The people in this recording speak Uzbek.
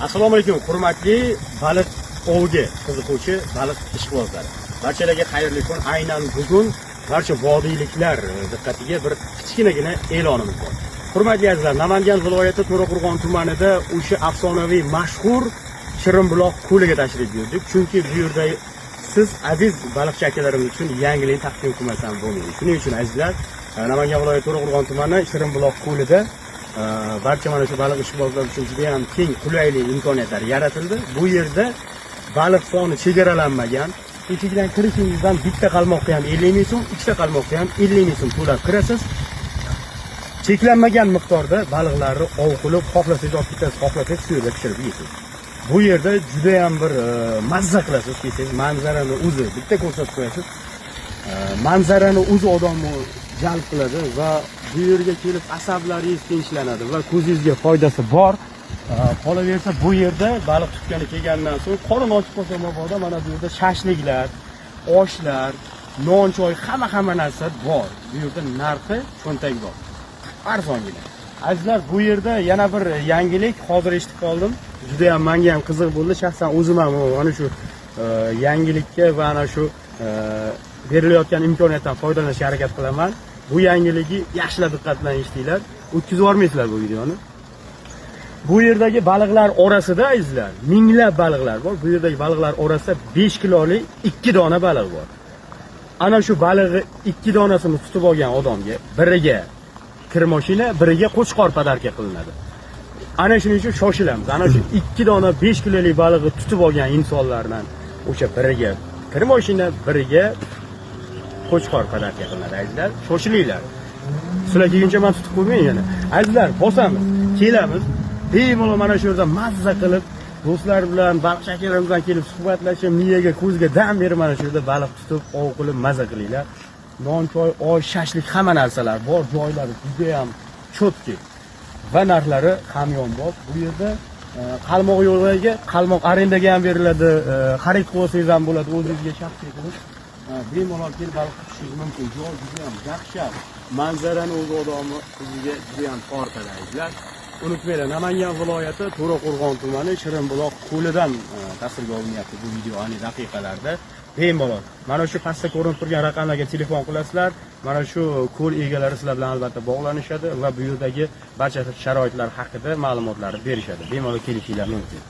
Assalomu alaykum, hurmatli baliq oviga qiziquvchi baliq ishqibozlari. Barchalarga xayrli kun. Aynan bugun barcha vodiyliklar diqqatiga bir kichkinagina e'lonimiz bor. Hurmatli azizlar, Namangan viloyati To'raqo'rg'on tumanida o'sha afsonaviy mashhur Shirinbuloq ko'liga tashrif buyurdik. Chunki bu yerda siz aziz baliqchi akalarimiz uchun yangilik taqdim qilmasam bo'lmaydi. Shuning uchun azizlar, Namangan viloyati To'raqo'rg'on tumani Shirinbuloq ko'lida barcha mana shu baliq ishqibozlar uchun juda ham keng qulaylik imkoniyatlar yaratildi. Bu yerda baliq soni chegaralanmagan. Ichidan kirishingizdan bitta qalmoqqa ham 50 ming so'm, ikkita qalmoqqa ham 50 ming so'm to'lab kirasiz. Cheklanmagan miqdorda baliqlarni ov qilib, xohlasangiz olib ketasiz, xohlasangiz suvda pishirib yeysiz. Bu yerda juda ham bir mazza qilasiz, desangiz, manzarani o'zi bitta ko'rsatib qo'yasiz. Manzarani o'zi odamni jalb qiladi va bu yerga kelib asablaringiz tinchlanadi va ko'zingizga foydasi bor. Qolaversa bu yerda baliq tutgani kelgandan so'ng qorin ochib qolsa mabodo mana bu yerda shashliklar, oshlar, non, choy, hamma narsa bor. Bu yerda narxi cho'ntagibor. Arzongina. Azizlar, bu yerda yana bir yangilik hozir eshitib qoldim. Juda ham menga ham qiziq bo'ldi. Shaxsan o'zim ham mana shu yangilikka va ana shu berilayotgan imkoniyatdan foydalanishga harakat qilaman. Bu yangiligi yaxshilab diqqat bilan eshitinglar. O'tkazib yormaysizlar bu videoni. Bu yerdagi baliqlar orasida azizlar, minglab baliqlar bor. Bu yerdagi baliqlar orasida 5 kilolik 2 dona baliq bor. Ana shu balig'i 2 donasini tutib olgan odamga biriga kir mashina, biriga qo'chqor podarka qilinadi. Ana shuning uchun shoshilamiz. Ana shu 2 dona 5 kilolik balig'i tutib olgan insonlardan o'sha biriga kir mashina, biriga qo'chqor podarka qilinadi azizlar. Shoshilinglar. Sizlar kelguncha men tutib qo'ymayman yana. Azizlar, bosamiz, kelamiz. Bemalol mana shu yerda mazza qilib, do'stlar bilan, baliqchi akalar bilan kelib suhbatlashib, miyaga, ko'zga dam berib mana shu yerda baliq tutib, ov qilib mazza qilinglar. Non, choy, osh, shashlik hamma narsalar bor, joylari juda ham cho'tki va narxlari hamyonbop. Bu yerda qalmoq yo'liga, qalmoq arendaga ham beriladi, xarid qilsangiz ham bo'ladi, o'zingizga shaxsiy qilib bemalol kelib baliq tutishingiz mumkin. Joy juda ham yaxshi, manzarani o'z odami o'ziga juda ham tortadi. Unutmanglar, Namangan viloyati To'raqo'rg'on tumani Shirinbuloq ko'lidan tasvirga olinyapti bu video ayni daqiqalarda. Bemalol mana shu pastda ko'rinib turgan raqamlarga telefon qilasizlar. Mana shu ko'l egalari sizlar bilan albatta bog'lanishadi va bu yerdagi barcha sharoitlar haqida ma'lumotlarni berishadi. Bemalol kelishinglar mumkin.